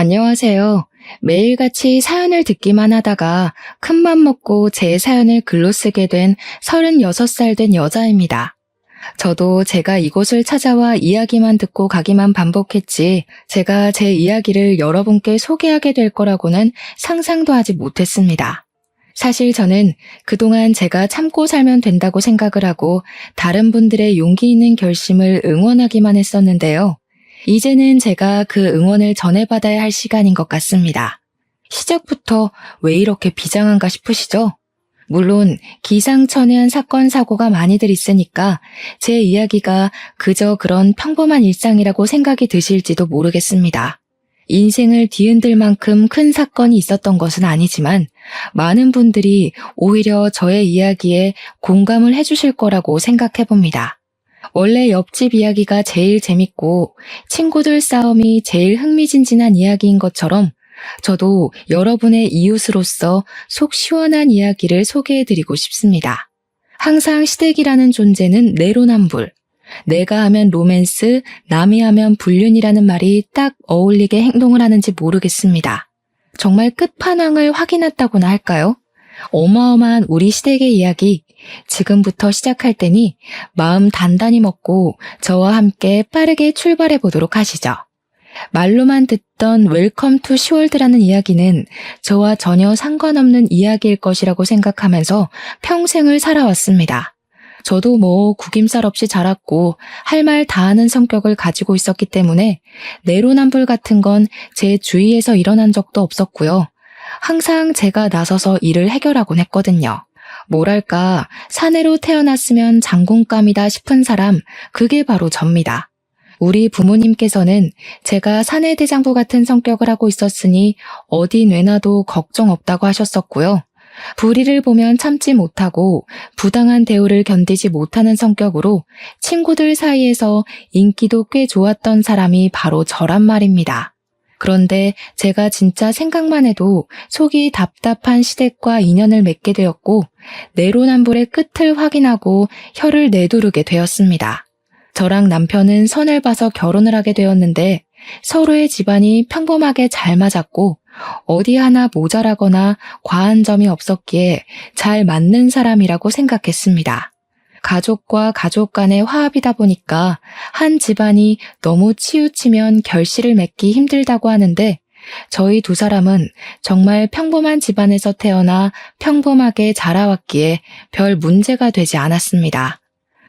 안녕하세요. 매일같이 사연을 듣기만 하다가 큰맘 먹고 제 사연을 글로 쓰게 된 36살 된 여자입니다. 저도 제가 이곳을 찾아와 이야기만 듣고 가기만 반복했지 제가 제 이야기를 여러분께 소개하게 될 거라고는 상상도 하지 못했습니다. 사실 저는 그동안 제가 참고 살면 된다고 생각을 하고 다른 분들의 용기 있는 결심을 응원하기만 했었는데요. 이제는 제가 그 응원을 전해받아야 할 시간인 것 같습니다. 시작부터 왜 이렇게 비장한가 싶으시죠? 물론 기상천외한 사건 사고가 많이들 있으니까 제 이야기가 그저 그런 평범한 일상이라고 생각이 드실지도 모르겠습니다. 인생을 뒤흔들 만큼 큰 사건이 있었던 것은 아니지만 많은 분들이 오히려 저의 이야기에 공감을 해주실 거라고 생각해봅니다. 원래 옆집 이야기가 제일 재밌고 친구들 싸움이 제일 흥미진진한 이야기인 것처럼 저도 여러분의 이웃으로서 속 시원한 이야기를 소개해드리고 싶습니다. 항상 시댁이라는 존재는 내로남불, 내가 하면 로맨스, 남이 하면 불륜이라는 말이 딱 어울리게 행동을 하는지 모르겠습니다. 정말 끝판왕을 확인했다고나 할까요? 어마어마한 우리 시댁의 이야기, 지금부터 시작할 테니 마음 단단히 먹고 저와 함께 빠르게 출발해 보도록 하시죠. 말로만 듣던 웰컴 투 시월드라는 이야기는 저와 전혀 상관없는 이야기일 것이라고 생각하면서 평생을 살아왔습니다. 저도 구김살 없이 자랐고 할 말 다 하는 성격을 가지고 있었기 때문에 내로남불 같은 건 제 주위에서 일어난 적도 없었고요. 항상 제가 나서서 일을 해결하곤 했거든요. 뭐랄까 사내로 태어났으면 장군감이다 싶은 사람, 그게 바로 접니다. 우리 부모님께서는 제가 사내대장부 같은 성격을 하고 있었으니 어디 내놔도 걱정 없다고 하셨었고요. 불의를 보면 참지 못하고 부당한 대우를 견디지 못하는 성격으로 친구들 사이에서 인기도 꽤 좋았던 사람이 바로 저란 말입니다. 그런데 제가 진짜 생각만 해도 속이 답답한 시댁과 인연을 맺게 되었고 내로남불의 끝을 확인하고 혀를 내두르게 되었습니다. 저랑 남편은 선을 봐서 결혼을 하게 되었는데 서로의 집안이 평범하게 잘 맞았고 어디 하나 모자라거나 과한 점이 없었기에 잘 맞는 사람이라고 생각했습니다. 가족과 가족 간의 화합이다 보니까 한 집안이 너무 치우치면 결실을 맺기 힘들다고 하는데 저희 두 사람은 정말 평범한 집안에서 태어나 평범하게 자라왔기에 별 문제가 되지 않았습니다.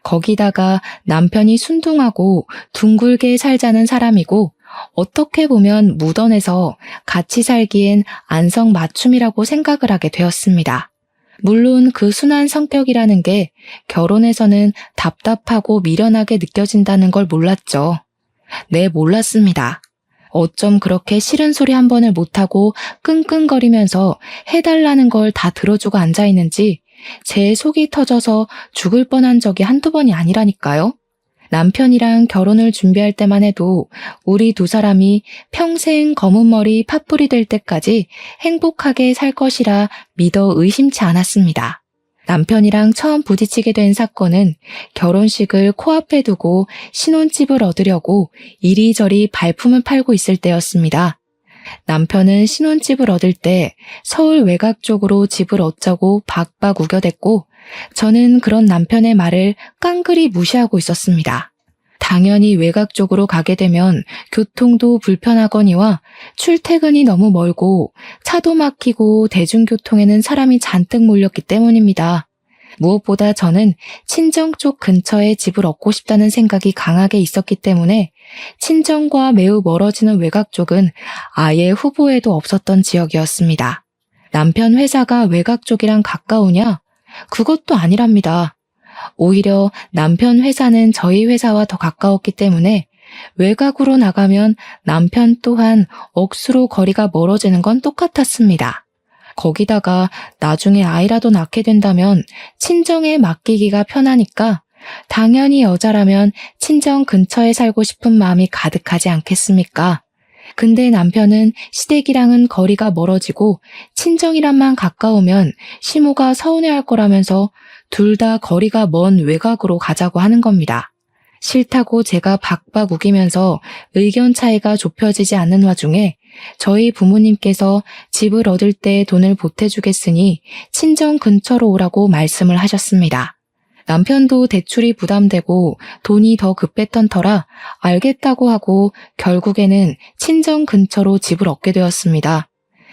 거기다가 남편이 순둥하고 둥글게 살자는 사람이고 어떻게 보면 묻어내서 같이 살기엔 안성맞춤이라고 생각을 하게 되었습니다. 물론 그 순한 성격이라는 게 결혼해서는 답답하고 미련하게 느껴진다는 걸 몰랐죠. 네, 몰랐습니다. 어쩜 그렇게 싫은 소리 한 번을 못하고 끙끙거리면서 해달라는 걸 다 들어주고 앉아있는지 제 속이 터져서 죽을 뻔한 적이 한두 번이 아니라니까요. 남편이랑 결혼을 준비할 때만 해도 우리 두 사람이 평생 검은 머리 팥불이 될 때까지 행복하게 살 것이라 믿어 의심치 않았습니다. 남편이랑 처음 부딪히게 된 사건은 결혼식을 코앞에 두고 신혼집을 얻으려고 이리저리 발품을 팔고 있을 때였습니다. 남편은 신혼집을 얻을 때 서울 외곽 쪽으로 집을 얻자고 박박 우겨댔고 저는 그런 남편의 말을 깡그리 무시하고 있었습니다. 당연히 외곽 쪽으로 가게 되면 교통도 불편하거니와 출퇴근이 너무 멀고 차도 막히고 대중교통에는 사람이 잔뜩 몰렸기 때문입니다. 무엇보다 저는 친정 쪽 근처에 집을 얻고 싶다는 생각이 강하게 있었기 때문에 친정과 매우 멀어지는 외곽 쪽은 아예 후보에도 없었던 지역이었습니다. 남편 회사가 외곽 쪽이랑 가까우냐? 그것도 아니랍니다. 오히려 남편 회사는 저희 회사와 더 가까웠기 때문에 외곽으로 나가면 남편 또한 억수로 거리가 멀어지는 건 똑같았습니다. 거기다가 나중에 아이라도 낳게 된다면 친정에 맡기기가 편하니까 당연히 여자라면 친정 근처에 살고 싶은 마음이 가득하지 않겠습니까? 근데 남편은 시댁이랑은 거리가 멀어지고 친정이랑만 가까우면 시모가 서운해할 거라면서 둘 다 거리가 먼 외곽으로 가자고 하는 겁니다. 싫다고 제가 박박 우기면서 의견 차이가 좁혀지지 않는 와중에 저희 부모님께서 집을 얻을 때 돈을 보태주겠으니 친정 근처로 오라고 말씀을 하셨습니다. 남편도 대출이 부담되고 돈이 더 급했던 터라 알겠다고 하고 결국에는 친정 근처로 집을 얻게 되었습니다.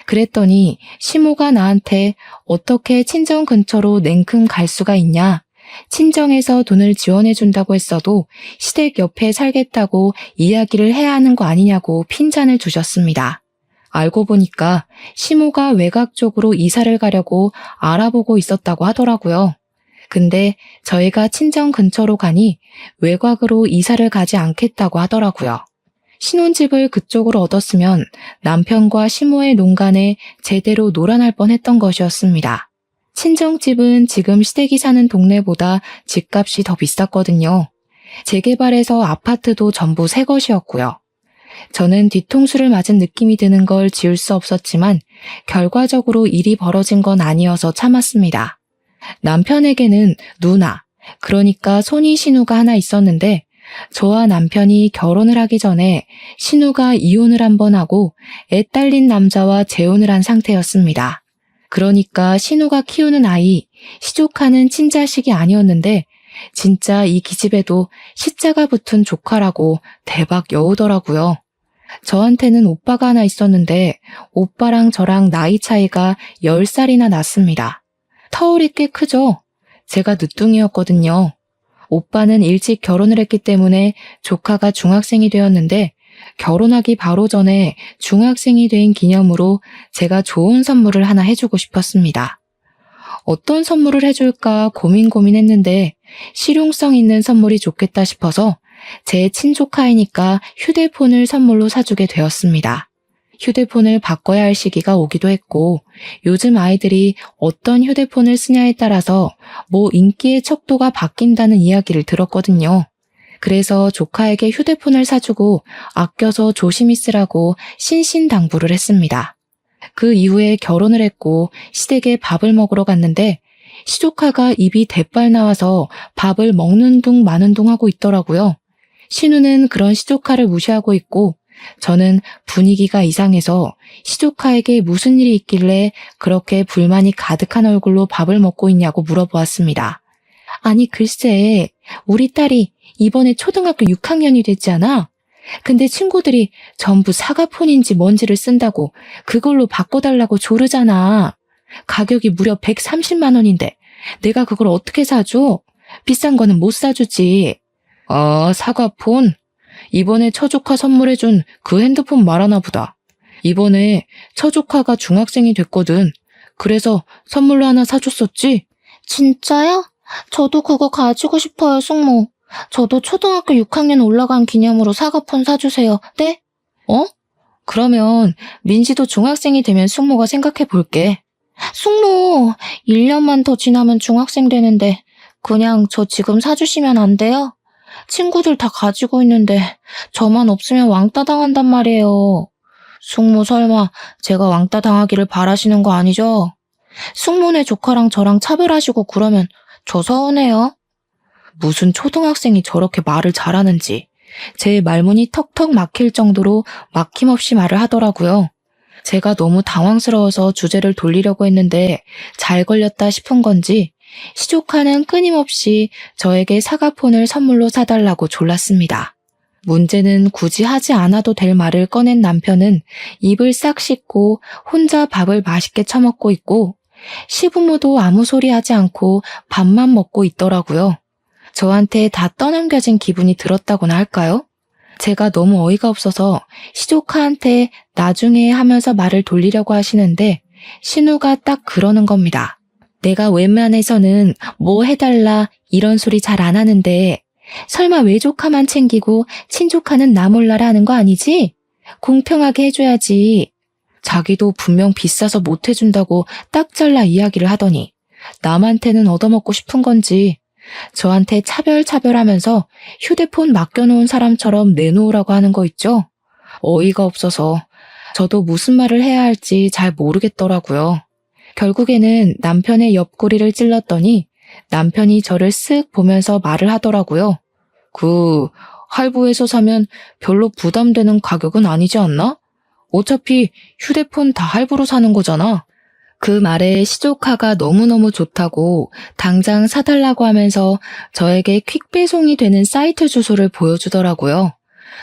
그랬더니 시모가 나한테 어떻게 친정 근처로 냉큼 갈 수가 있냐? 친정에서 돈을 지원해준다고 했어도 시댁 옆에 살겠다고 이야기를 해야 하는 거 아니냐고 핀잔을 주셨습니다. 알고 보니까 시모가 외곽 쪽으로 이사를 가려고 알아보고 있었다고 하더라고요. 근데 저희가 친정 근처로 가니 외곽으로 이사를 가지 않겠다고 하더라고요. 신혼집을 그쪽으로 얻었으면 남편과 시모의 농간에 제대로 놀아날 뻔했던 것이었습니다. 친정집은 지금 시댁이 사는 동네보다 집값이 더 비쌌거든요. 재개발해서 아파트도 전부 새 것이었고요. 저는 뒤통수를 맞은 느낌이 드는 걸 지울 수 없었지만 결과적으로 일이 벌어진 건 아니어서 참았습니다. 남편에게는 누나, 그러니까 손이 신우가 하나 있었는데 저와 남편이 결혼을 하기 전에 신우가 이혼을 한 번 하고 애 딸린 남자와 재혼을 한 상태였습니다. 그러니까 신우가 키우는 아이, 시조카는 친자식이 아니었는데 진짜 이 기집애도 시자가 붙은 조카라고 대박 여우더라고요. 저한테는 오빠가 하나 있었는데 오빠랑 저랑 나이 차이가 10살이나 났습니다. 터울이 꽤 크죠? 제가 늦둥이였거든요. 오빠는 일찍 결혼을 했기 때문에 조카가 중학생이 되었는데 결혼하기 바로 전에 중학생이 된 기념으로 제가 좋은 선물을 하나 해주고 싶었습니다. 어떤 선물을 해줄까 고민했는데 실용성 있는 선물이 좋겠다 싶어서 제 친조카이니까 휴대폰을 선물로 사주게 되었습니다. 휴대폰을 바꿔야 할 시기가 오기도 했고 요즘 아이들이 어떤 휴대폰을 쓰냐에 따라서 인기의 척도가 바뀐다는 이야기를 들었거든요. 그래서 조카에게 휴대폰을 사주고 아껴서 조심히 쓰라고 신신당부를 했습니다. 그 이후에 결혼을 했고 시댁에 밥을 먹으러 갔는데 시조카가 입이 대빨 나와서 밥을 먹는 둥 마는 둥 하고 있더라고요. 신우는 그런 시조카를 무시하고 있고 저는 분위기가 이상해서 시조카에게 무슨 일이 있길래 그렇게 불만이 가득한 얼굴로 밥을 먹고 있냐고 물어보았습니다. 아니 글쎄, 우리 딸이 이번에 초등학교 6학년이 됐잖아. 근데 친구들이 전부 사과폰인지 뭔지를 쓴다고 그걸로 바꿔달라고 조르잖아. 가격이 무려 130만 원인데 내가 그걸 어떻게 사줘? 비싼 거는 못 사주지. 사과폰? 이번에 처조카 선물해준 그 핸드폰 말하나 보다. 이번에 처조카가 중학생이 됐거든. 그래서 선물로 하나 사줬었지? 진짜요? 저도 그거 가지고 싶어요, 숙모. 저도 초등학교 6학년 올라간 기념으로 사과폰 사주세요. 네? 그러면 민지도 중학생이 되면 숙모가 생각해 볼게. 숙모, 1년만 더 지나면 중학생 되는데 그냥 저 지금 사주시면 안 돼요? 친구들 다 가지고 있는데 저만 없으면 왕따 당한단 말이에요. 숙모 설마 제가 왕따 당하기를 바라시는 거 아니죠? 숙모네 조카랑 저랑 차별하시고 그러면 저 서운해요. 무슨 초등학생이 저렇게 말을 잘하는지 제 말문이 턱턱 막힐 정도로 막힘없이 말을 하더라고요. 제가 너무 당황스러워서 주제를 돌리려고 했는데 잘 걸렸다 싶은 건지 시조카는 끊임없이 저에게 사과폰을 선물로 사달라고 졸랐습니다. 문제는 굳이 하지 않아도 될 말을 꺼낸 남편은 입을 싹 씻고 혼자 밥을 맛있게 처먹고 있고 시부모도 아무 소리 하지 않고 밥만 먹고 있더라고요. 저한테 다 떠넘겨진 기분이 들었다고나 할까요? 제가 너무 어이가 없어서 시조카한테 나중에 하면서 말을 돌리려고 하시는데 신우가 딱 그러는 겁니다. 내가 웬만해서는 뭐 해달라 이런 소리 잘 안 하는데 설마 외조카만 챙기고 친조카는 나 몰라라 하는 거 아니지? 공평하게 해줘야지. 자기도 분명 비싸서 못 해준다고 딱 잘라 이야기를 하더니 남한테는 얻어먹고 싶은 건지 저한테 차별하면서 휴대폰 맡겨놓은 사람처럼 내놓으라고 하는 거 있죠? 어이가 없어서 저도 무슨 말을 해야 할지 잘 모르겠더라고요. 결국에는 남편의 옆구리를 찔렀더니 남편이 저를 쓱 보면서 말을 하더라고요. 할부에서 사면 별로 부담되는 가격은 아니지 않나? 어차피 휴대폰 다 할부로 사는 거잖아. 그 말에 시조카가 너무너무 좋다고 당장 사달라고 하면서 저에게 퀵배송이 되는 사이트 주소를 보여주더라고요.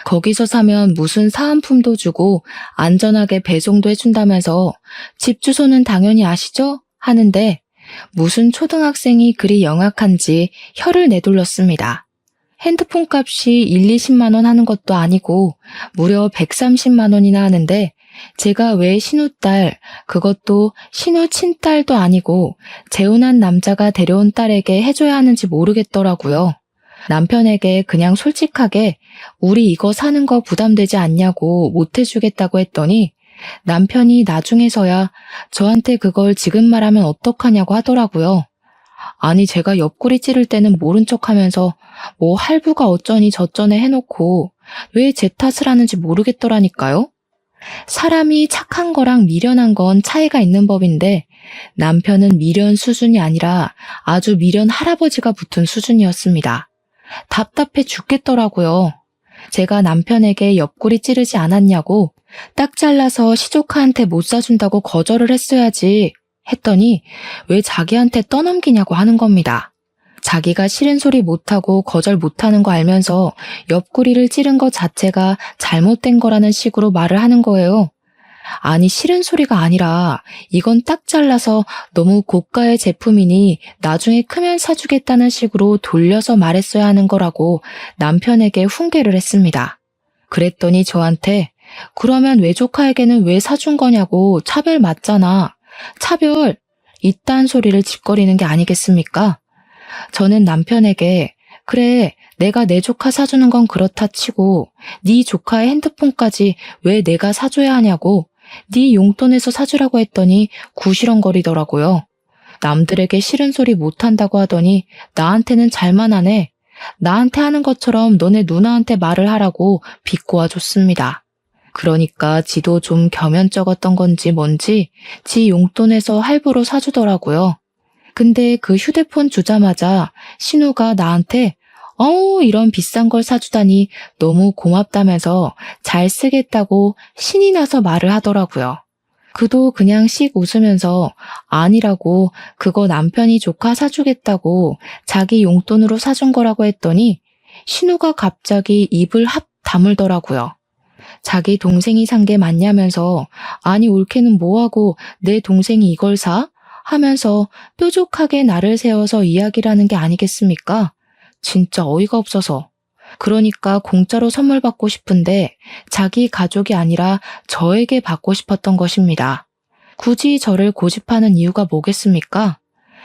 거기서 사면 무슨 사은품도 주고 안전하게 배송도 해준다면서 집 주소는 당연히 아시죠? 하는데 무슨 초등학생이 그리 영악한지 혀를 내둘렀습니다. 핸드폰 값이 1, 20만 원 하는 것도 아니고 무려 130만 원이나 하는데 제가 왜 신우딸, 그것도 신우 친딸도 아니고 재혼한 남자가 데려온 딸에게 해줘야 하는지 모르겠더라고요. 남편에게 그냥 솔직하게 우리 이거 사는 거 부담되지 않냐고 못 해주겠다고 했더니 남편이 나중에서야 저한테 그걸 지금 말하면 어떡하냐고 하더라고요. 아니 제가 옆구리 찌를 때는 모른 척하면서 뭐 할부가 어쩌니 저쩌네 해놓고 왜 제 탓을 하는지 모르겠더라니까요. 사람이 착한 거랑 미련한 건 차이가 있는 법인데 남편은 미련 수준이 아니라 아주 미련 할아버지가 붙은 수준이었습니다. 답답해 죽겠더라고요. 제가 남편에게 옆구리 찌르지 않았냐고 딱 잘라서 시조카한테 못 사준다고 거절을 했어야지 했더니 왜 자기한테 떠넘기냐고 하는 겁니다. 자기가 싫은 소리 못하고 거절 못하는 거 알면서 옆구리를 찌른 것 자체가 잘못된 거라는 식으로 말을 하는 거예요. 아니 싫은 소리가 아니라 이건 딱 잘라서 너무 고가의 제품이니 나중에 크면 사주겠다는 식으로 돌려서 말했어야 하는 거라고 남편에게 훈계를 했습니다. 그랬더니 저한테 그러면 외조카에게는 왜 사준 거냐고 차별 맞잖아. 차별! 이딴 소리를 짓거리는 게 아니겠습니까? 저는 남편에게 그래 내가 내 조카 사주는 건 그렇다 치고 네 조카의 핸드폰까지 왜 내가 사줘야 하냐고 네 용돈에서 사주라고 했더니 구시렁거리더라고요. 남들에게 싫은 소리 못한다고 하더니 나한테는 잘만 하네. 나한테 하는 것처럼 너네 누나한테 말을 하라고 비꼬아줬습니다. 그러니까 지도 좀 겸연쩍었던 건지 뭔지 지 용돈에서 할부로 사주더라고요. 근데 그 휴대폰 주자마자 신우가 나한테 이런 비싼 걸 사주다니 너무 고맙다면서 잘 쓰겠다고 신이 나서 말을 하더라고요. 그도 그냥 씩 웃으면서 아니라고 그거 남편이 조카 사주겠다고 자기 용돈으로 사준 거라고 했더니 신우가 갑자기 입을 합 다물더라고요. 자기 동생이 산 게 맞냐면서 아니 올케는 뭐하고 내 동생이 이걸 사? 하면서 뾰족하게 나를 세워서 이야기를 하는 게 아니겠습니까? 진짜 어이가 없어서. 그러니까 공짜로 선물 받고 싶은데 자기 가족이 아니라 저에게 받고 싶었던 것입니다. 굳이 저를 고집하는 이유가 뭐겠습니까?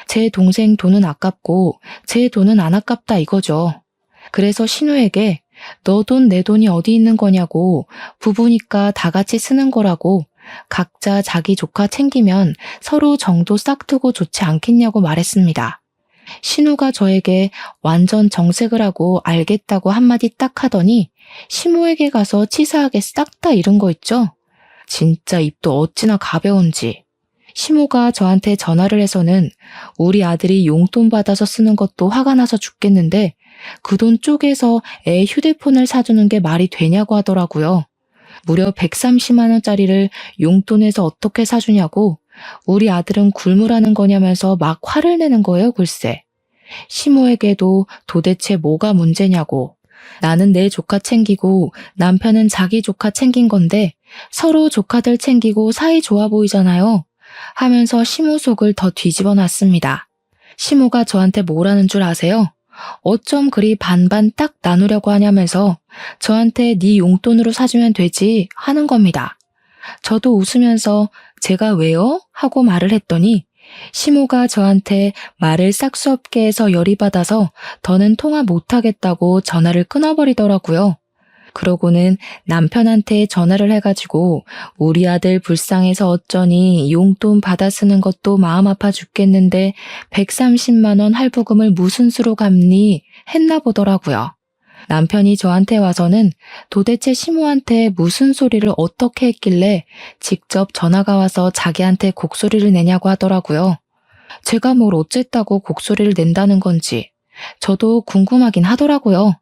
제 동생 돈은 아깝고 제 돈은 안 아깝다 이거죠. 그래서 신우에게 너 돈 내 돈이 어디 있는 거냐고 부부니까 다 같이 쓰는 거라고 각자 자기 조카 챙기면 서로 정도 싹두고 좋지 않겠냐고 말했습니다. 신우가 저에게 완전 정색을 하고 알겠다고 한마디 딱 하더니 시모에게 가서 치사하게 싹 다 잃은 거 있죠? 진짜 입도 어찌나 가벼운지. 시모가 저한테 전화를 해서는 우리 아들이 용돈 받아서 쓰는 것도 화가 나서 죽겠는데 그 돈 쪼개서 애 휴대폰을 사주는 게 말이 되냐고 하더라고요. 무려 130만 원짜리를 용돈에서 어떻게 사주냐고 우리 아들은 굶으라는 거냐면서 막 화를 내는 거예요, 글쎄. 시모에게도 도대체 뭐가 문제냐고. 나는 내 조카 챙기고 남편은 자기 조카 챙긴 건데 서로 조카들 챙기고 사이 좋아 보이잖아요. 하면서 시모 속을 더 뒤집어 놨습니다. 시모가 저한테 뭐라는 줄 아세요? 어쩜 그리 반반 딱 나누려고 하냐면서 저한테 네 용돈으로 사주면 되지 하는 겁니다. 저도 웃으면서 제가 왜요? 하고 말을 했더니 시모가 저한테 말을 싹 수 없게 해서 열이 받아서 더는 통화 못하겠다고 전화를 끊어버리더라고요. 그러고는 남편한테 전화를 해가지고 우리 아들 불쌍해서 어쩌니 용돈 받아 쓰는 것도 마음 아파 죽겠는데 130만 원 할부금을 무슨 수로 갚니? 했나 보더라고요. 남편이 저한테 와서는 도대체 시모한테 무슨 소리를 어떻게 했길래 직접 전화가 와서 자기한테 곡소리를 내냐고 하더라고요. 제가 뭘 어쨌다고 곡소리를 낸다는 건지 저도 궁금하긴 하더라고요.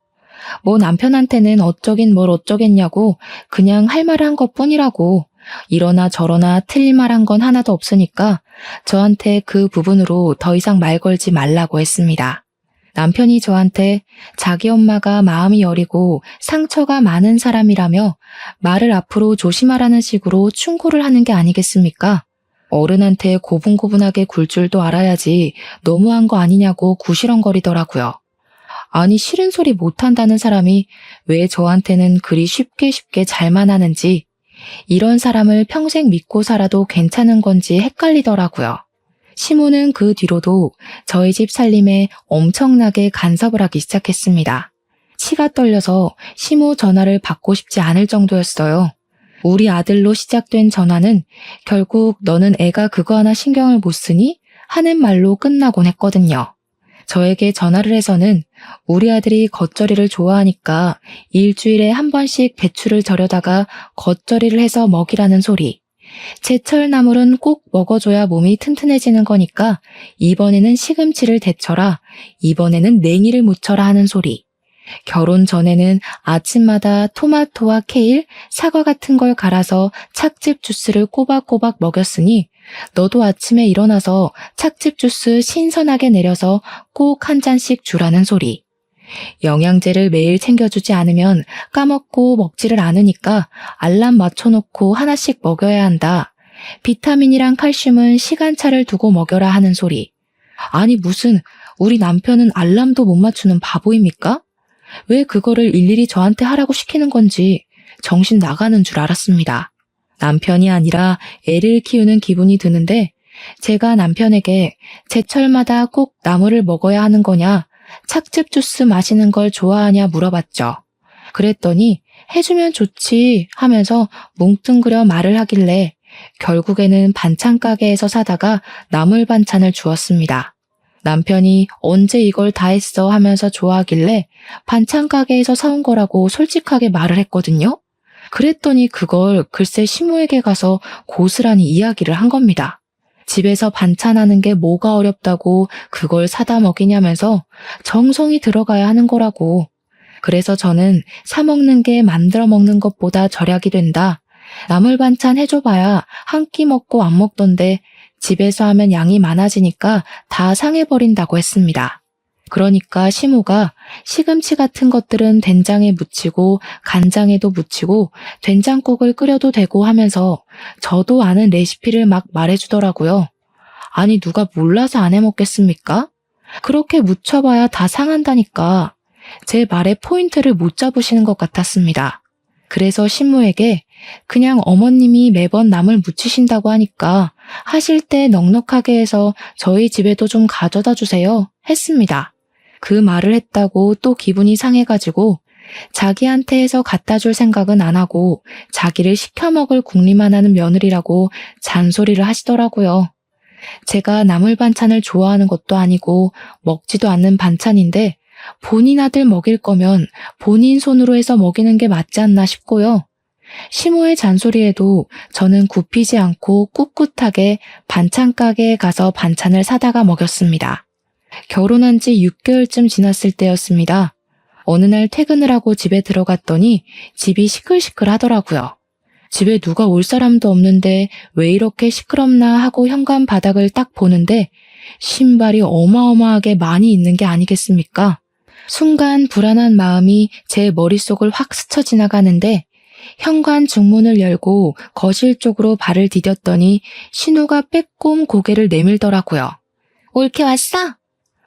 뭐 남편한테는 어쩌긴 뭘 어쩌겠냐고 그냥 할 말을 한 것뿐이라고 이러나 저러나 틀린 말 한 건 하나도 없으니까 저한테 그 부분으로 더 이상 말 걸지 말라고 했습니다. 남편이 저한테 자기 엄마가 마음이 여리고 상처가 많은 사람이라며 말을 앞으로 조심하라는 식으로 충고를 하는 게 아니겠습니까? 어른한테 고분고분하게 굴 줄도 알아야지 너무한 거 아니냐고 구시렁거리더라고요. 아니 싫은 소리 못한다는 사람이 왜 저한테는 그리 쉽게 잘만 하는지, 이런 사람을 평생 믿고 살아도 괜찮은 건지 헷갈리더라고요. 시모는 그 뒤로도 저희 집 살림에 엄청나게 간섭을 하기 시작했습니다. 치가 떨려서 시모 전화를 받고 싶지 않을 정도였어요. 우리 아들로 시작된 전화는 결국 너는 애가 그거 하나 신경을 못 쓰니? 하는 말로 끝나곤 했거든요. 저에게 전화를 해서는 우리 아들이 겉절이를 좋아하니까 일주일에 한 번씩 배추를 절여다가 겉절이를 해서 먹이라는 소리. 제철 나물은 꼭 먹어줘야 몸이 튼튼해지는 거니까 이번에는 시금치를 데쳐라, 이번에는 냉이를 무쳐라 하는 소리. 결혼 전에는 아침마다 토마토와 케일, 사과 같은 걸 갈아서 찻즙 주스를 꼬박꼬박 먹였으니 너도 아침에 일어나서 찻즙 주스 신선하게 내려서 꼭 한 잔씩 주라는 소리. 영양제를 매일 챙겨주지 않으면 까먹고 먹지를 않으니까 알람 맞춰놓고 하나씩 먹여야 한다. 비타민이랑 칼슘은 시간차를 두고 먹여라 하는 소리. 아니 무슨 우리 남편은 알람도 못 맞추는 바보입니까? 왜 그거를 일일이 저한테 하라고 시키는 건지 정신 나가는 줄 알았습니다. 남편이 아니라 애를 키우는 기분이 드는데 제가 남편에게 제철마다 꼭 나물을 먹어야 하는 거냐, 찻즙 주스 마시는 걸 좋아하냐 물어봤죠. 그랬더니 해주면 좋지 하면서 뭉뚱그려 말을 하길래 결국에는 반찬 가게에서 사다가 나물 반찬을 주었습니다. 남편이 언제 이걸 다 했어 하면서 좋아하길래 반찬 가게에서 사온 거라고 솔직하게 말을 했거든요. 그랬더니 그걸 글쎄 시모에게 가서 고스란히 이야기를 한 겁니다. 집에서 반찬하는 게 뭐가 어렵다고 그걸 사다 먹이냐면서 정성이 들어가야 하는 거라고. 그래서 저는 사 먹는 게 만들어 먹는 것보다 절약이 된다. 나물 반찬 해줘봐야 한 끼 먹고 안 먹던데 집에서 하면 양이 많아지니까 다 상해버린다고 했습니다. 그러니까 시모가 시금치 같은 것들은 된장에 묻히고 간장에도 묻히고 된장국을 끓여도 되고 하면서 저도 아는 레시피를 막 말해주더라고요. 아니 누가 몰라서 안 해먹겠습니까? 그렇게 묻혀봐야 다 상한다니까. 제 말에 포인트를 못 잡으시는 것 같았습니다. 그래서 신모에게 그냥 어머님이 매번 나물 무치신다고 하니까 하실 때 넉넉하게 해서 저희 집에도 좀 가져다 주세요 했습니다. 그 말을 했다고 또 기분이 상해가지고 자기한테 해서 갖다 줄 생각은 안 하고 자기를 시켜 먹을 궁리만 하는 며느리라고 잔소리를 하시더라고요. 제가 나물 반찬을 좋아하는 것도 아니고 먹지도 않는 반찬인데 본인 아들 먹일 거면 본인 손으로 해서 먹이는 게 맞지 않나 싶고요. 시모의 잔소리에도 저는 굽히지 않고 꿋꿋하게 반찬 가게에 가서 반찬을 사다가 먹였습니다. 결혼한 지 6개월쯤 지났을 때였습니다. 어느 날 퇴근을 하고 집에 들어갔더니 집이 시끌시끌 하더라고요. 집에 누가 올 사람도 없는데 왜 이렇게 시끄럽나 하고 현관 바닥을 딱 보는데 신발이 어마어마하게 많이 있는 게 아니겠습니까? 순간 불안한 마음이 제 머릿속을 확 스쳐 지나가는데 현관 중문을 열고 거실 쪽으로 발을 디뎠더니 신우가 빼꼼 고개를 내밀더라고요. 올케 왔어?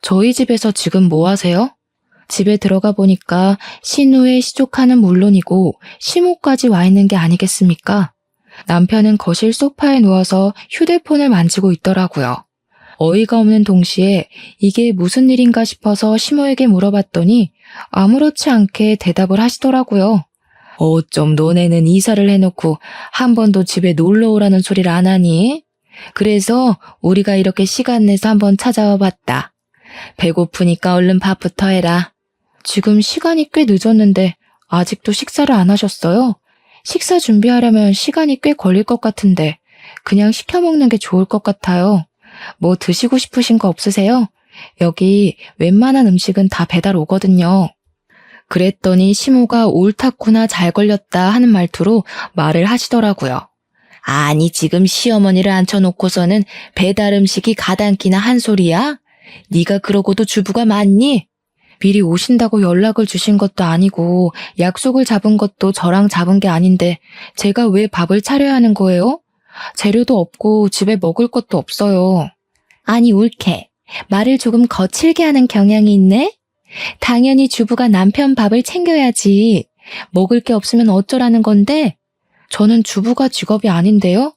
저희 집에서 지금 뭐 하세요? 집에 들어가 보니까 신우의 시조카는 물론이고 시모까지 와 있는 게 아니겠습니까? 남편은 거실 소파에 누워서 휴대폰을 만지고 있더라고요. 어이가 없는 동시에 이게 무슨 일인가 싶어서 시모에게 물어봤더니 아무렇지 않게 대답을 하시더라고요. 어쩜 너네는 이사를 해놓고 한 번도 집에 놀러 오라는 소리를 안 하니? 그래서 우리가 이렇게 시간 내서 한번 찾아와 봤다. 배고프니까 얼른 밥부터 해라. 지금 시간이 꽤 늦었는데 아직도 식사를 안 하셨어요? 식사 준비하려면 시간이 꽤 걸릴 것 같은데 그냥 시켜 먹는 게 좋을 것 같아요. 뭐 드시고 싶으신 거 없으세요? 여기 웬만한 음식은 다 배달 오거든요. 그랬더니 시모가 옳다구나 잘 걸렸다 하는 말투로 말을 하시더라고요. 아니, 지금 시어머니를 앉혀놓고서는 배달 음식이 가당키나 한 소리야? 네가 그러고도 주부가 많니? 미리 오신다고 연락을 주신 것도 아니고 약속을 잡은 것도 저랑 잡은 게 아닌데 제가 왜 밥을 차려야 하는 거예요? 재료도 없고 집에 먹을 것도 없어요. 아니, 옳게. 말을 조금 거칠게 하는 경향이 있네? 당연히 주부가 남편 밥을 챙겨야지. 먹을 게 없으면 어쩌라는 건데? 저는 주부가 직업이 아닌데요?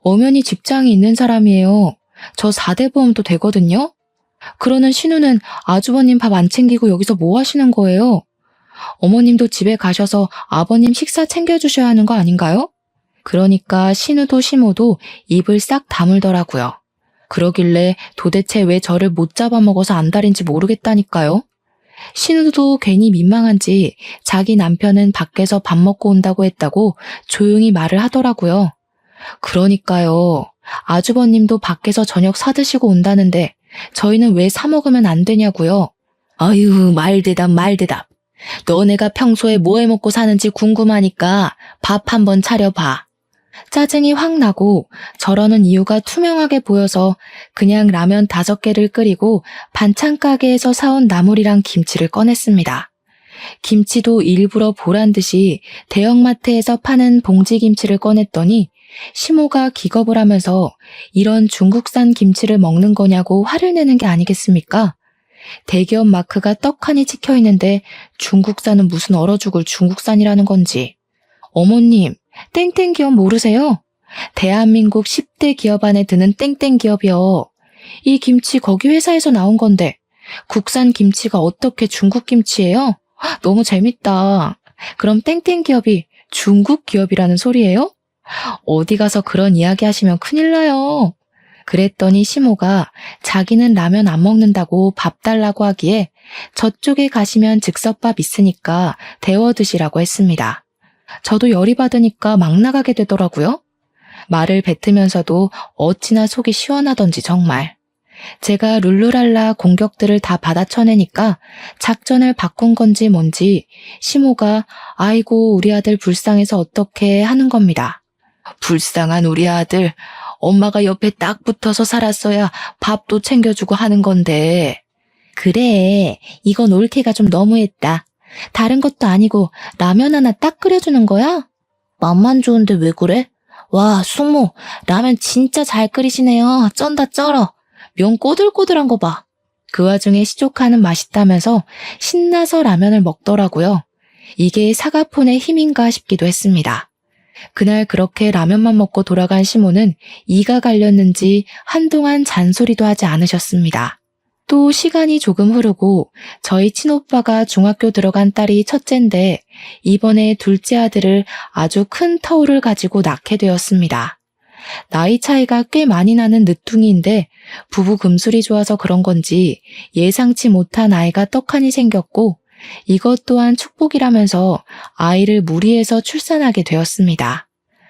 엄연히 직장이 있는 사람이에요. 저 4대 보험도 되거든요? 그러는 신우는 아주버님 밥 안 챙기고 여기서 뭐 하시는 거예요? 어머님도 집에 가셔서 아버님 식사 챙겨주셔야 하는 거 아닌가요? 그러니까 신우도 시모도 입을 싹 다물더라고요. 그러길래 도대체 왜 저를 못 잡아먹어서 안달인지 모르겠다니까요. 신우도 괜히 민망한지 자기 남편은 밖에서 밥 먹고 온다고 했다고 조용히 말을 하더라고요. 그러니까요. 아주버님도 밖에서 저녁 사드시고 온다는데 저희는 왜 사 먹으면 안 되냐고요. 아유, 말대답. 너네가 평소에 뭐 해 먹고 사는지 궁금하니까 밥 한번 차려봐. 짜증이 확 나고 저러는 이유가 투명하게 보여서 그냥 라면 5개를 끓이고 반찬 가게에서 사온 나물이랑 김치를 꺼냈습니다. 김치도 일부러 보란 듯이 대형마트에서 파는 봉지 김치를 꺼냈더니 시모가 기겁을 하면서 이런 중국산 김치를 먹는 거냐고 화를 내는 게 아니겠습니까? 대기업 마크가 떡하니 찍혀 있는데 중국산은 무슨 얼어 죽을 중국산이라는 건지. 어머님, 땡땡 기업 모르세요? 대한민국 10대 기업 안에 드는 땡땡 기업이요. 이 김치 거기 회사에서 나온 건데 국산 김치가 어떻게 중국 김치예요? 너무 재밌다. 그럼 땡땡 기업이 중국 기업이라는 소리예요? 어디 가서 그런 이야기 하시면 큰일 나요. 그랬더니 시모가 자기는 라면 안 먹는다고 밥 달라고 하기에 저쪽에 가시면 즉석밥 있으니까 데워 드시라고 했습니다. 저도 열이 받으니까 막 나가게 되더라고요. 말을 뱉으면서도 어찌나 속이 시원하던지 정말. 제가 룰루랄라 공격들을 다 받아쳐내니까 작전을 바꾼 건지 뭔지 시모가 아이고 우리 아들 불쌍해서 어떻게 하는 겁니다. 불쌍한 우리 아들, 엄마가 옆에 딱 붙어서 살았어야 밥도 챙겨주고 하는 건데. 그래, 이건 올케가 좀 너무했다. 다른 것도 아니고 라면 하나 딱 끓여주는 거야? 맛만 좋은데 왜 그래? 와, 숙모, 라면 진짜 잘 끓이시네요. 쩐다 쩔어. 면 꼬들꼬들한 거 봐. 그 와중에 시조카는 맛있다면서 신나서 라면을 먹더라고요. 이게 사과폰의 힘인가 싶기도 했습니다. 그날 그렇게 라면만 먹고 돌아간 시모는 이가 갈렸는지 한동안 잔소리도 하지 않으셨습니다. 또 시간이 조금 흐르고 저희 친오빠가 중학교 들어간 딸이 첫째인데 이번에 둘째 아들을 아주 큰 터울을 가지고 낳게 되었습니다. 나이 차이가 꽤 많이 나는 늦둥이인데 부부 금술이 좋아서 그런 건지 예상치 못한 아이가 떡하니 생겼고 이것 또한 축복이라면서 아이를 무리해서 출산하게 되었습니다.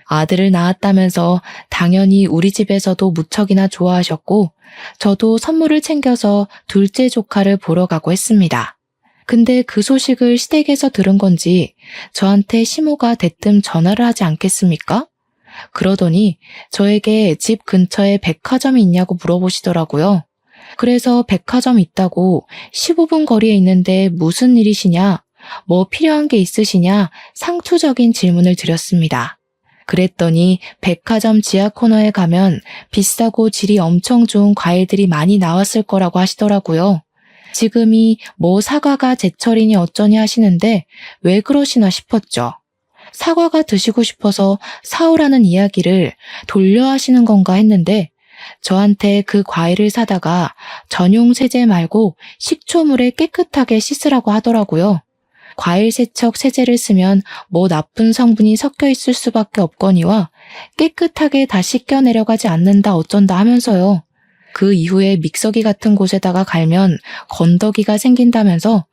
아들을 낳았다면서 당연히 우리 집에서도 무척이나 좋아하셨고 저도 선물을 챙겨서 둘째 조카를 보러 가고 했습니다. 근데 그 소식을 시댁에서 들은 건지 저한테 시모가 대뜸 전화를 하지 않겠습니까? 그러더니 저에게 집 근처에 백화점이 있냐고 물어보시더라고요. 그래서 백화점 있다고 15분 거리에 있는데 무슨 일이시냐, 뭐 필요한 게 있으시냐 상투적인 질문을 드렸습니다. 그랬더니 백화점 지하 코너에 가면 비싸고 질이 엄청 좋은 과일들이 많이 나왔을 거라고 하시더라고요. 지금이 뭐 사과가 제철이니 어쩌니 하시는데 왜 그러시나 싶었죠. 사과가 드시고 싶어서 사오라는 이야기를 돌려 하시는 건가 했는데 저한테 그 과일을 사다가 전용 세제 말고 식초물에 깨끗하게 씻으라고 하더라고요. 과일 세척 세제를 쓰면 뭐 나쁜 성분이 섞여 있을 수밖에 없거니와 깨끗하게 다 씻겨 내려가지 않는다 어쩐다 하면서요. 그 이후에 믹서기 같은 곳에다가 갈면 건더기가 생긴다면서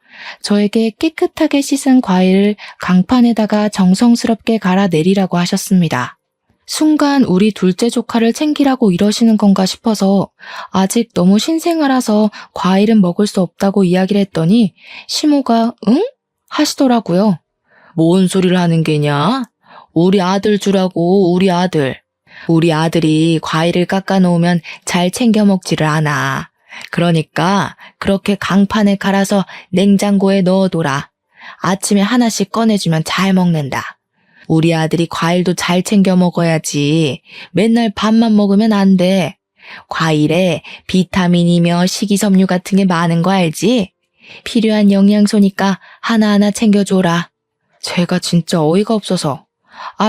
저에게 깨끗하게 씻은 과일을 강판에다가 정성스럽게 갈아 내리라고 하셨습니다. 순간 우리 둘째 조카를 챙기라고 이러시는 건가 싶어서 아직 너무 신생아라서 과일은 먹을 수 없다고 이야기를 했더니 시모가 응? 하시더라고요. 뭔 소리를 하는 게냐? 우리 아들 주라고, 우리 아들. 우리 아들이 과일을 깎아 놓으면 잘 챙겨 먹지를 않아. 그러니까 그렇게 강판에 갈아서 냉장고에 넣어둬라. 아침에 하나씩 꺼내주면 잘 먹는다. 우리 아들이 과일도 잘 챙겨 먹어야지. 맨날 밥만 먹으면 안 돼. 과일에 비타민이며 식이섬유 같은 게 많은 거 알지? 필요한 영양소니까 하나하나 챙겨줘라. 제가 진짜 어이가 없어서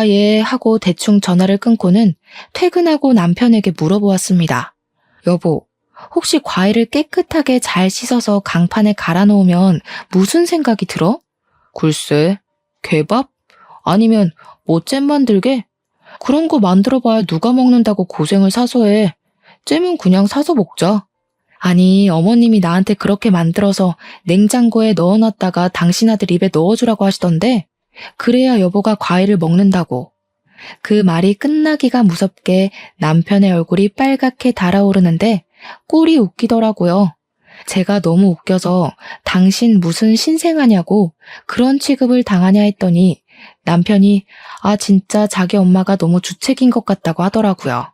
예 하고 대충 전화를 끊고는 퇴근하고 남편에게 물어보았습니다. 여보, 혹시 과일을 깨끗하게 잘 씻어서 강판에 갈아 놓으면 무슨 생각이 들어? 글쎄, 개밥? 아니면 뭐 잼 만들게? 그런 거 만들어봐야 누가 먹는다고 고생을 사서 해. 잼은 그냥 사서 먹자. 아니, 어머님이 나한테 그렇게 만들어서 냉장고에 넣어놨다가 당신 아들 입에 넣어주라고 하시던데 그래야 여보가 과일을 먹는다고. 그 말이 끝나기가 무섭게 남편의 얼굴이 빨갛게 달아오르는데 꼴이 웃기더라고요. 제가 너무 웃겨서 당신 무슨 신생아냐고 그런 취급을 당하냐 했더니 남편이 진짜 자기 엄마가 너무 주책인 것 같다고 하더라고요.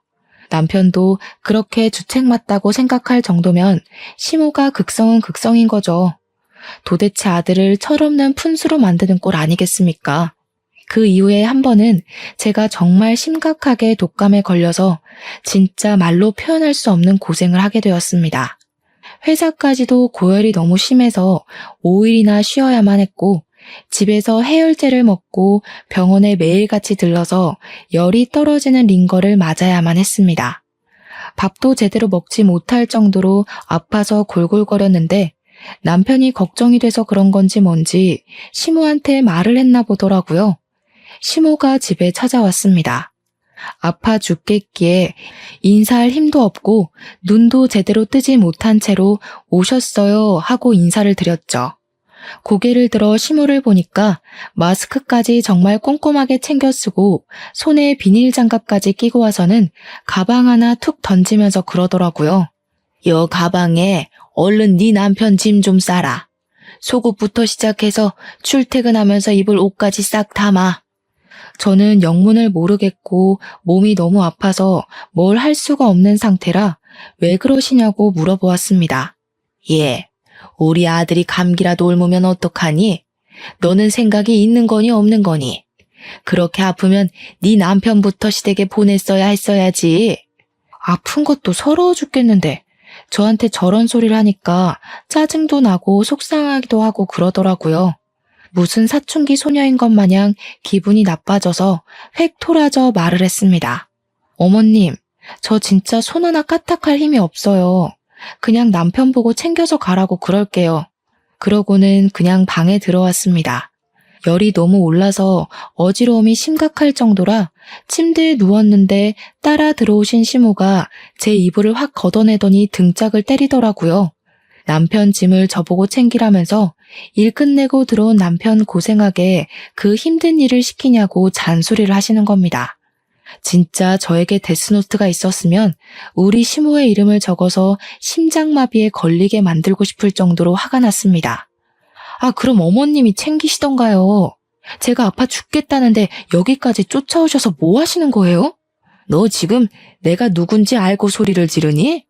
남편도 그렇게 주책 맞다고 생각할 정도면 시모가 극성은 극성인 거죠. 도대체 아들을 철없는 푼수로 만드는 꼴 아니겠습니까? 그 이후에 한 번은 제가 정말 심각하게 독감에 걸려서 진짜 말로 표현할 수 없는 고생을 하게 되었습니다. 회사까지도 고열이 너무 심해서 5일이나 쉬어야만 했고 집에서 해열제를 먹고 병원에 매일같이 들러서 열이 떨어지는 링거를 맞아야만 했습니다. 밥도 제대로 먹지 못할 정도로 아파서 골골거렸는데 남편이 걱정이 돼서 그런 건지 뭔지 시모한테 말을 했나 보더라고요. 시모가 집에 찾아왔습니다. 아파 죽겠기에 인사할 힘도 없고 눈도 제대로 뜨지 못한 채로 오셨어요 하고 인사를 드렸죠. 고개를 들어 시모를 보니까 마스크까지 정말 꼼꼼하게 챙겨 쓰고 손에 비닐 장갑까지 끼고 와서는 가방 하나 툭 던지면서 그러더라고요. 여 가방에 얼른 네 남편 짐 좀 싸라. 속옷부터 시작해서 출퇴근하면서 입을 옷까지 싹 담아. 저는 영문을 모르겠고 몸이 너무 아파서 뭘 할 수가 없는 상태라 왜 그러시냐고 물어보았습니다. 우리 아들이 감기라도 옮으면 어떡하니? 너는 생각이 있는 거니 없는 거니? 그렇게 아프면 네 남편부터 시댁에 보냈어야 했어야지. 아픈 것도 서러워 죽겠는데 저한테 저런 소리를 하니까 짜증도 나고 속상하기도 하고 그러더라고요. 무슨 사춘기 소녀인 것 마냥 기분이 나빠져서 획 토라져 말을 했습니다. 어머님, 저 진짜 손 하나 까딱할 힘이 없어요. 그냥 남편 보고 챙겨서 가라고 그럴게요. 그러고는 그냥 방에 들어왔습니다. 열이 너무 올라서 어지러움이 심각할 정도라 침대에 누웠는데 따라 들어오신 시모가 제 이불을 확 걷어내더니 등짝을 때리더라고요. 남편 짐을 저보고 챙기라면서 일 끝내고 들어온 남편 고생하게 그 힘든 일을 시키냐고 잔소리를 하시는 겁니다. 진짜 저에게 데스노트가 있었으면 우리 시모의 이름을 적어서 심장마비에 걸리게 만들고 싶을 정도로 화가 났습니다. 그럼 어머님이 챙기시던가요? 제가 아파 죽겠다는데 여기까지 쫓아오셔서 뭐 하시는 거예요? 너 지금 내가 누군지 알고 소리를 지르니?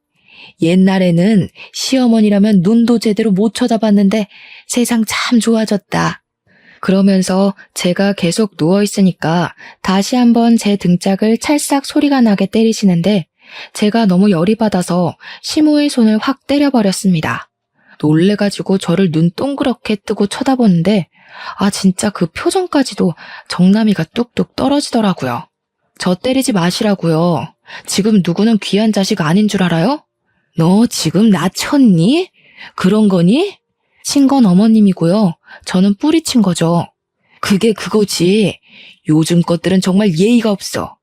옛날에는 시어머니라면 눈도 제대로 못 쳐다봤는데 세상 참 좋아졌다. 그러면서 제가 계속 누워있으니까 다시 한번 제 등짝을 찰싹 소리가 나게 때리시는데 제가 너무 열이 받아서 시모의 손을 확 때려버렸습니다. 놀래가지고 저를 눈 동그랗게 뜨고 쳐다보는데 진짜 그 표정까지도 정나미가 뚝뚝 떨어지더라고요. 저 때리지 마시라고요. 지금 누구는 귀한 자식 아닌 줄 알아요? 너 지금 나 쳤니? 그런 거니? 친 건 어머님이고요. 저는 뿌리친 거죠. 그게 그거지. 요즘 것들은 정말 예의가 없어.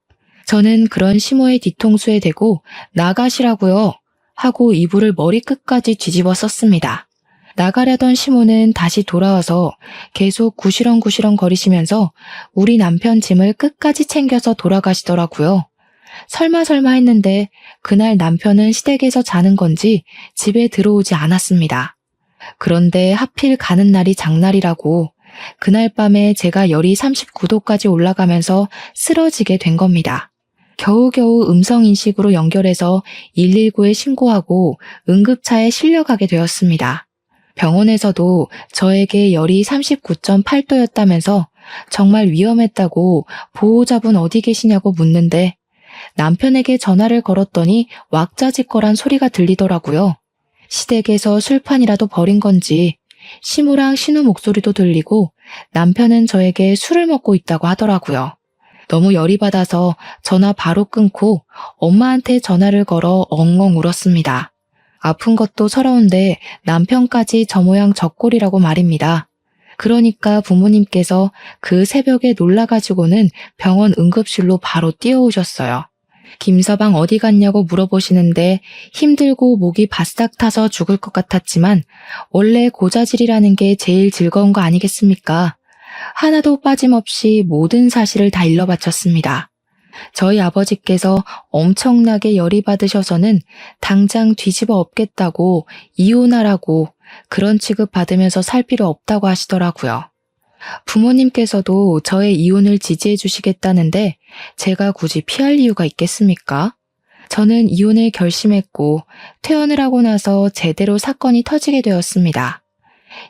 저는 그런 시모의 뒤통수에 대고 나가시라고요 하고 이불을 머리끝까지 뒤집어 썼습니다. 나가려던 시모는 다시 돌아와서 계속 구시렁구시렁 거리시면서 우리 남편 짐을 끝까지 챙겨서 돌아가시더라고요. 설마 했는데 그날 남편은 시댁에서 자는 건지 집에 들어오지 않았습니다. 그런데 하필 가는 날이 장날이라고 그날 밤에 제가 열이 39도까지 올라가면서 쓰러지게 된 겁니다. 겨우겨우 음성인식으로 연결해서 119에 신고하고 응급차에 실려가게 되었습니다. 병원에서도 저에게 열이 39.8도였다면서 정말 위험했다고 보호자분 어디 계시냐고 묻는데 남편에게 전화를 걸었더니 왁자지껄한 소리가 들리더라고요. 시댁에서 술판이라도 벌인 건지 시무랑 신우 목소리도 들리고 남편은 저에게 술을 먹고 있다고 하더라고요. 너무 열이 받아서 전화 바로 끊고 엄마한테 전화를 걸어 엉엉 울었습니다. 아픈 것도 서러운데 남편까지 저 모양 저 꼴이라고 말입니다. 그러니까 부모님께서 그 새벽에 놀라가지고는 병원 응급실로 바로 뛰어오셨어요. 김서방 어디 갔냐고 물어보시는데 힘들고 목이 바싹 타서 죽을 것 같았지만 원래 고자질이라는 게 제일 즐거운 거 아니겠습니까? 하나도 빠짐없이 모든 사실을 다 일러바쳤습니다. 저희 아버지께서 엄청나게 열이 받으셔서는 당장 뒤집어 엎겠다고 이혼하라고 그런 취급 받으면서 살 필요 없다고 하시더라고요. 부모님께서도 저의 이혼을 지지해 주시겠다는데 제가 굳이 피할 이유가 있겠습니까? 저는 이혼을 결심했고 퇴원을 하고 나서 제대로 사건이 터지게 되었습니다.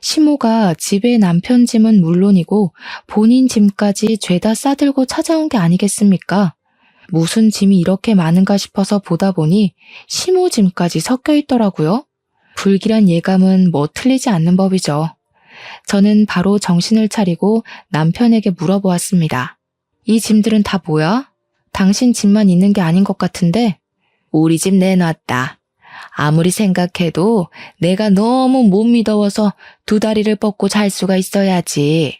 시모가 집에 남편 짐은 물론이고 본인 짐까지 죄다 싸들고 찾아온 게 아니겠습니까? 무슨 짐이 이렇게 많은가 싶어서 보다 보니 시모 짐까지 섞여 있더라고요. 불길한 예감은 뭐 틀리지 않는 법이죠. 저는 바로 정신을 차리고 남편에게 물어보았습니다. 이 짐들은 다 뭐야? 당신 짐만 있는 게 아닌 것 같은데? 우리 집 내놨다. 아무리 생각해도 내가 너무 못 믿어워서 두 다리를 뻗고 잘 수가 있어야지.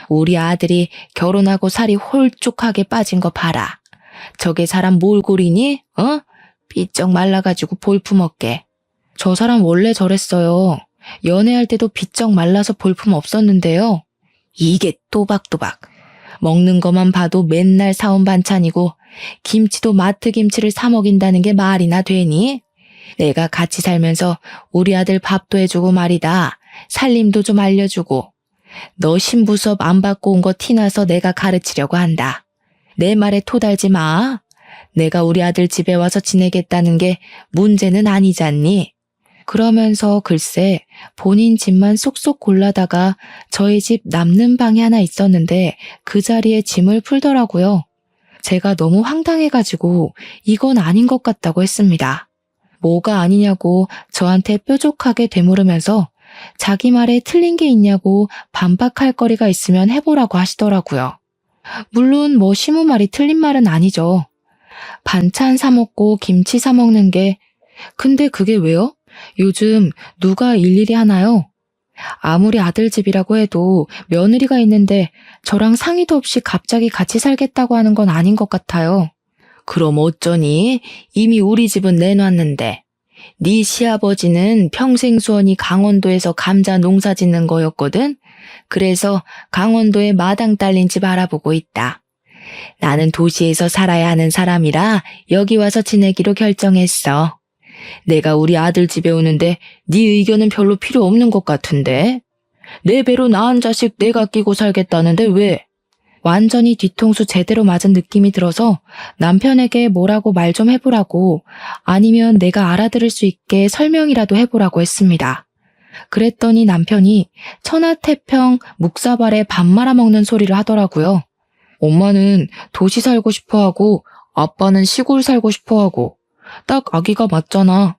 우리 아들이 결혼하고 살이 홀쭉하게 빠진 거 봐라. 저게 사람 몰골이니? 삐쩍 말라가지고 볼품없게. 저 사람 원래 저랬어요. 연애할 때도 비쩍 말라서 볼품 없었는데요. 이게 또박또박. 먹는 것만 봐도 맨날 사온 반찬이고 김치도 마트 김치를 사 먹인다는 게 말이나 되니? 내가 같이 살면서 우리 아들 밥도 해주고 말이다. 살림도 좀 알려주고. 너 신부 수업 안 받고 온 거 티나서 내가 가르치려고 한다. 내 말에 토달지 마. 내가 우리 아들 집에 와서 지내겠다는 게 문제는 아니잖니. 그러면서 글쎄 본인 집만 쏙쏙 골라다가 저희 집 남는 방이 하나 있었는데 그 자리에 짐을 풀더라고요. 제가 너무 황당해가지고 이건 아닌 것 같다고 했습니다. 뭐가 아니냐고 저한테 뾰족하게 되물으면서 자기 말에 틀린 게 있냐고 반박할 거리가 있으면 해보라고 하시더라고요. 물론 뭐 시모 말이 틀린 말은 아니죠. 반찬 사 먹고 김치 사 먹는 게 근데 그게 왜요? 요즘 누가 일일이 하나요? 아무리 아들 집이라고 해도 며느리가 있는데 저랑 상의도 없이 갑자기 같이 살겠다고 하는 건 아닌 것 같아요. 그럼 어쩌니? 이미 우리 집은 내놨는데. 네 시아버지는 평생 수원이 강원도에서 감자 농사 짓는 거였거든? 그래서 강원도에 마당 딸린 집 알아보고 있다. 나는 도시에서 살아야 하는 사람이라 여기 와서 지내기로 결정했어. 내가 우리 아들 집에 오는데 네 의견은 별로 필요 없는 것 같은데? 내 배로 낳은 자식 내가 끼고 살겠다는데 왜? 완전히 뒤통수 제대로 맞은 느낌이 들어서 남편에게 뭐라고 말 좀 해보라고 아니면 내가 알아들을 수 있게 설명이라도 해보라고 했습니다. 그랬더니 남편이 천하태평 묵사발에 밥 말아먹는 소리를 하더라고요. 엄마는 도시 살고 싶어하고 아빠는 시골 살고 싶어하고 딱 아기가 맞잖아.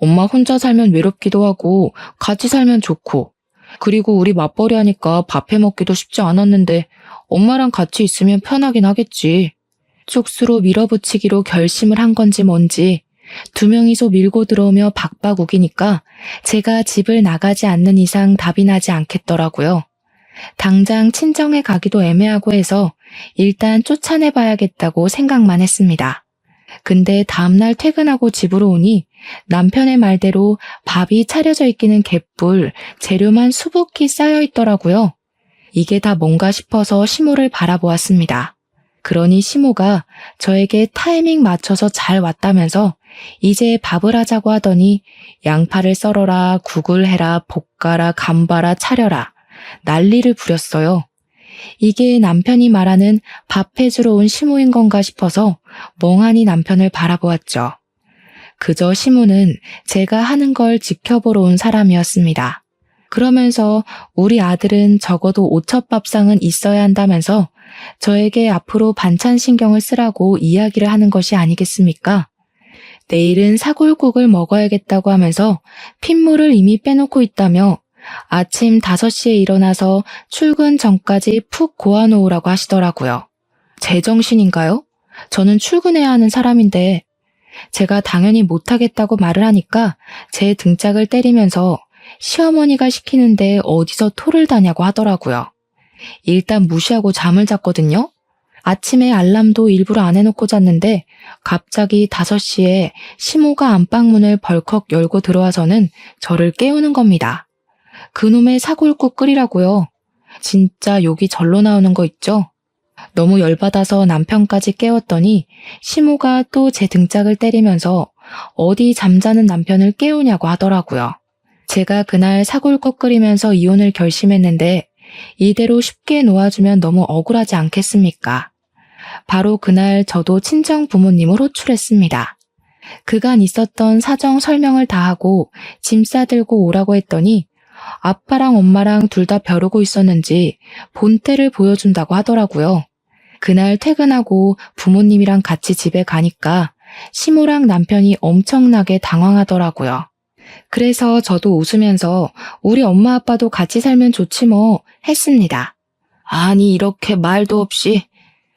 엄마 혼자 살면 외롭기도 하고 같이 살면 좋고 그리고 우리 맞벌이 하니까 밥 해먹기도 쉽지 않았는데 엄마랑 같이 있으면 편하긴 하겠지. 쑥스로 밀어붙이기로 결심을 한 건지 뭔지 두 명이서 밀고 들어오며 박박 우기니까 제가 집을 나가지 않는 이상 답이 나지 않겠더라고요. 당장 친정에 가기도 애매하고 해서 일단 쫓아내봐야겠다고 생각만 했습니다. 근데 다음날 퇴근하고 집으로 오니 남편의 말대로 밥이 차려져 있기는 개뿔, 재료만 수북히 쌓여 있더라고요. 이게 다 뭔가 싶어서 시모를 바라보았습니다. 그러니 시모가 저에게 타이밍 맞춰서 잘 왔다면서 이제 밥을 하자고 하더니 양파를 썰어라, 국을 해라, 볶아라, 감봐라, 차려라 난리를 부렸어요. 이게 남편이 말하는 밥 해주러 온 시모인 건가 싶어서 멍하니 남편을 바라보았죠. 그저 시모는 제가 하는 걸 지켜보러 온 사람이었습니다. 그러면서 우리 아들은 적어도 오첩밥상은 있어야 한다면서 저에게 앞으로 반찬 신경을 쓰라고 이야기를 하는 것이 아니겠습니까? 내일은 사골국을 먹어야겠다고 하면서 핏물을 이미 빼놓고 있다며 아침 5시에 일어나서 출근 전까지 푹 고아놓으라고 하시더라고요. 제정신인가요? 저는 출근해야 하는 사람인데 제가 당연히 못하겠다고 말을 하니까 제 등짝을 때리면서 시어머니가 시키는데 어디서 토를 다냐고 하더라고요. 일단 무시하고 잠을 잤거든요. 아침에 알람도 일부러 안 해놓고 잤는데 갑자기 5시에 시모가 안방문을 벌컥 열고 들어와서는 저를 깨우는 겁니다. 그놈의 사골국 끓이라고요. 진짜 욕이 절로 나오는 거 있죠? 너무 열받아서 남편까지 깨웠더니 시모가 또 제 등짝을 때리면서 어디 잠자는 남편을 깨우냐고 하더라고요. 제가 그날 사골국 끓이면서 이혼을 결심했는데 이대로 쉽게 놓아주면 너무 억울하지 않겠습니까? 바로 그날 저도 친정 부모님을 호출했습니다. 그간 있었던 사정 설명을 다 하고 짐 싸들고 오라고 했더니 아빠랑 엄마랑 둘 다 벼르고 있었는지 본때를 보여준다고 하더라고요. 그날 퇴근하고 부모님이랑 같이 집에 가니까 시모랑 남편이 엄청나게 당황하더라고요. 그래서 저도 웃으면서 우리 엄마 아빠도 같이 살면 좋지 뭐 했습니다. 아니 이렇게 말도 없이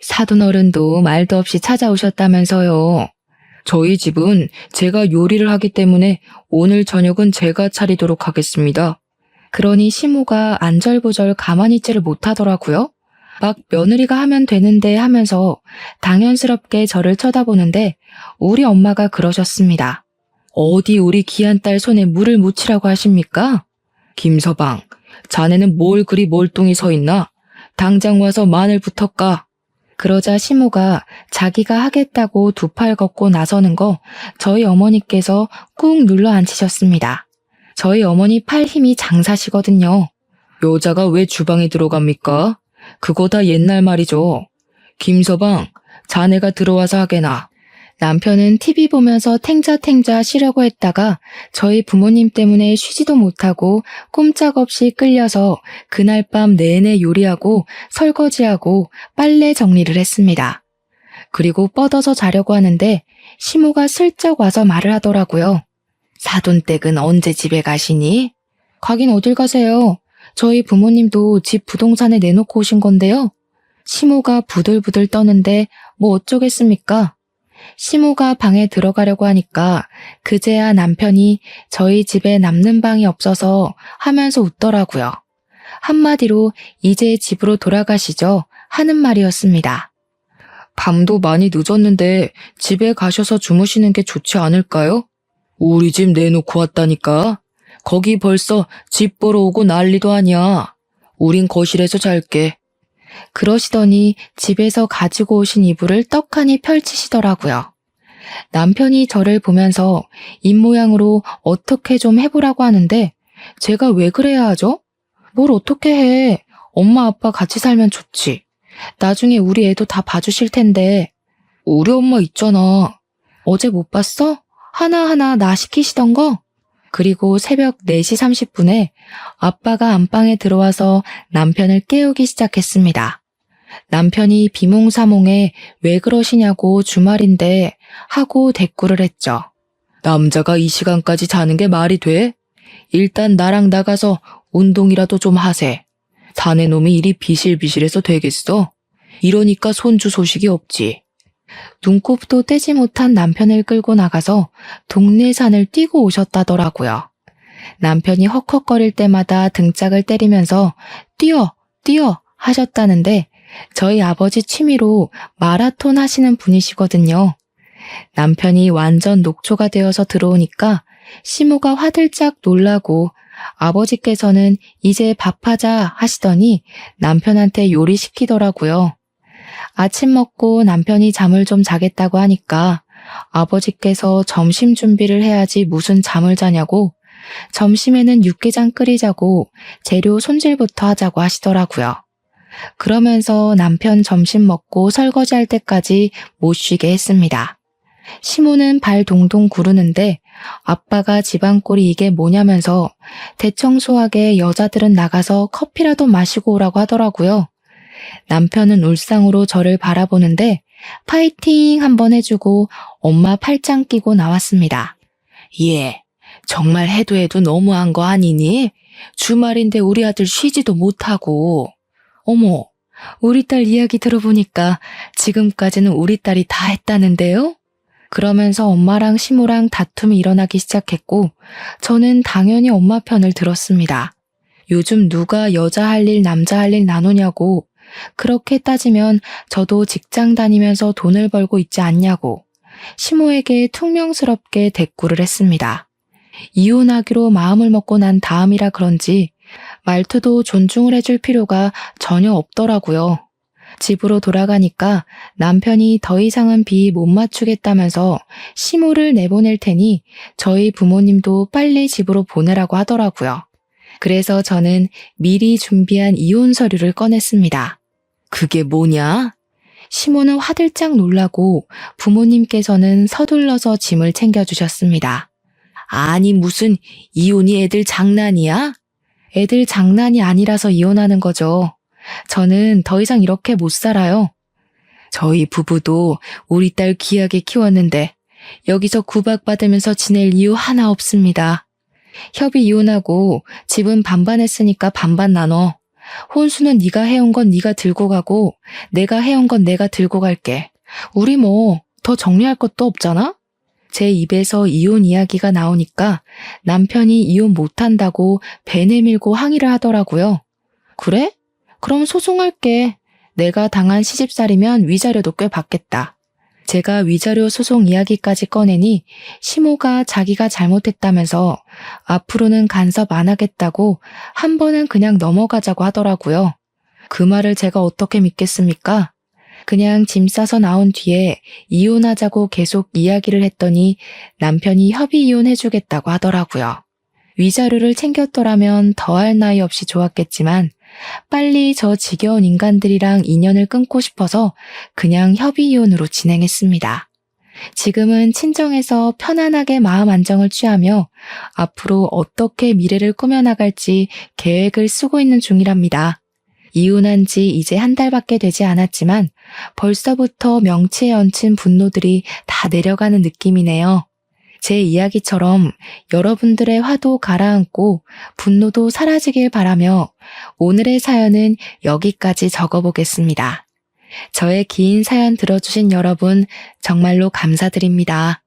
사돈어른도 말도 없이 찾아오셨다면서요. 저희 집은 제가 요리를 하기 때문에 오늘 저녁은 제가 차리도록 하겠습니다. 그러니 시모가 안절부절 가만히 있지를 못하더라고요. 막 며느리가 하면 되는데 하면서 당연스럽게 저를 쳐다보는데 우리 엄마가 그러셨습니다. 어디 우리 귀한 딸 손에 물을 묻히라고 하십니까? 김서방, 자네는 뭘 그리 몰뚱히 서 있나? 당장 와서 마늘 부터 까. 그러자 시모가 자기가 하겠다고 두 팔 걷고 나서는 거 저희 어머니께서 꾹 눌러 앉히셨습니다. 저희 어머니 팔 힘이 장사시거든요. 여자가 왜 주방에 들어갑니까? 그거 다 옛날 말이죠. 김서방, 자네가 들어와서 하게나. 남편은 TV 보면서 탱자탱자 쉬려고 했다가 저희 부모님 때문에 쉬지도 못하고 꼼짝없이 끌려서 그날 밤 내내 요리하고 설거지하고 빨래 정리를 했습니다. 그리고 뻗어서 자려고 하는데 시모가 슬쩍 와서 말을 하더라고요. 사돈댁은 언제 집에 가시니? 가긴 어딜 가세요. 저희 부모님도 집 부동산에 내놓고 오신 건데요. 시모가 부들부들 떠는데 뭐 어쩌겠습니까? 시모가 방에 들어가려고 하니까 그제야 남편이 저희 집에 남는 방이 없어서 하면서 웃더라고요. 한마디로 이제 집으로 돌아가시죠 하는 말이었습니다. 밤도 많이 늦었는데 집에 가셔서 주무시는 게 좋지 않을까요? 우리 집 내놓고 왔다니까. 거기 벌써 집 보러 오고 난리도 아니야. 우린 거실에서 잘게. 그러시더니 집에서 가지고 오신 이불을 떡하니 펼치시더라고요. 남편이 저를 보면서 입모양으로 어떻게 좀 해보라고 하는데 제가 왜 그래야 하죠? 뭘 어떻게 해. 엄마 아빠 같이 살면 좋지. 나중에 우리 애도 다 봐주실 텐데. 우리 엄마 있잖아. 어제 못 봤어? 하나하나 나 시키시던 거? 그리고 새벽 4시 30분에 아빠가 안방에 들어와서 남편을 깨우기 시작했습니다. 남편이 비몽사몽에 왜 그러시냐고 주말인데 하고 대꾸를 했죠. 남자가 이 시간까지 자는 게 말이 돼? 일단 나랑 나가서 운동이라도 좀 하세. 자네 놈이 이리 비실비실해서 되겠어? 이러니까 손주 소식이 없지. 눈곱도 떼지 못한 남편을 끌고 나가서 동네 산을 뛰고 오셨다더라고요. 남편이 헉헉거릴 때마다 등짝을 때리면서 뛰어, 뛰어 하셨다는데 저희 아버지 취미로 마라톤 하시는 분이시거든요. 남편이 완전 녹초가 되어서 들어오니까 시모가 화들짝 놀라고 아버지께서는 이제 밥하자 하시더니 남편한테 요리시키더라고요. 아침 먹고 남편이 잠을 좀 자겠다고 하니까 아버지께서 점심 준비를 해야지 무슨 잠을 자냐고 점심에는 육개장 끓이자고 재료 손질부터 하자고 하시더라고요. 그러면서 남편 점심 먹고 설거지할 때까지 못 쉬게 했습니다. 시모는 발 동동 구르는데 아빠가 집안꼴이 이게 뭐냐면서 대청소하게 여자들은 나가서 커피라도 마시고 오라고 하더라고요. 남편은 울상으로 저를 바라보는데 파이팅 한번 해주고 엄마 팔짱 끼고 나왔습니다. 예, 정말 해도 너무한 거 아니니? 주말인데 우리 아들 쉬지도 못하고. 어머, 우리 딸 이야기 들어보니까 지금까지는 우리 딸이 다 했다는데요? 그러면서 엄마랑 시모랑 다툼이 일어나기 시작했고 저는 당연히 엄마 편을 들었습니다. 요즘 누가 여자 할 일, 남자 할 일 나누냐고. 그렇게 따지면 저도 직장 다니면서 돈을 벌고 있지 않냐고 시모에게 퉁명스럽게 대꾸를 했습니다. 이혼하기로 마음을 먹고 난 다음이라 그런지 말투도 존중을 해줄 필요가 전혀 없더라고요. 집으로 돌아가니까 남편이 더 이상은 비 못 맞추겠다면서 시모를 내보낼 테니 저희 부모님도 빨리 집으로 보내라고 하더라고요. 그래서 저는 미리 준비한 이혼 서류를 꺼냈습니다. 그게 뭐냐? 시모는 화들짝 놀라고 부모님께서는 서둘러서 짐을 챙겨주셨습니다. 아니 무슨 이혼이 애들 장난이야? 애들 장난이 아니라서 이혼하는 거죠. 저는 더 이상 이렇게 못 살아요. 저희 부부도 우리 딸 귀하게 키웠는데 여기서 구박받으면서 지낼 이유 하나 없습니다. 협의 이혼하고 집은 반반 했으니까 반반 나눠. 혼수는 네가 해온 건 네가 들고 가고 내가 해온 건 내가 들고 갈게. 우리 뭐 더 정리할 것도 없잖아? 제 입에서 이혼 이야기가 나오니까 남편이 이혼 못한다고 배 내밀고 항의를 하더라고요. 그래? 그럼 소송할게. 내가 당한 시집살이면 위자료도 꽤 받겠다. 제가 위자료 소송 이야기까지 꺼내니 시모가 자기가 잘못했다면서 앞으로는 간섭 안 하겠다고 한 번은 그냥 넘어가자고 하더라고요. 그 말을 제가 어떻게 믿겠습니까? 그냥 짐 싸서 나온 뒤에 이혼하자고 계속 이야기를 했더니 남편이 협의 이혼해주겠다고 하더라고요. 위자료를 챙겼더라면 더할 나위 없이 좋았겠지만 빨리 저 지겨운 인간들이랑 인연을 끊고 싶어서 그냥 협의 이혼으로 진행했습니다. 지금은 친정에서 편안하게 마음 안정을 취하며 앞으로 어떻게 미래를 꾸며나갈지 계획을 쓰고 있는 중이랍니다. 이혼한 지 이제 한 달밖에 되지 않았지만 벌써부터 명치에 얹힌 분노들이 다 내려가는 느낌이네요. 제 이야기처럼 여러분들의 화도 가라앉고 분노도 사라지길 바라며 오늘의 사연은 여기까지 적어보겠습니다. 저의 긴 사연 들어주신 여러분 정말로 감사드립니다.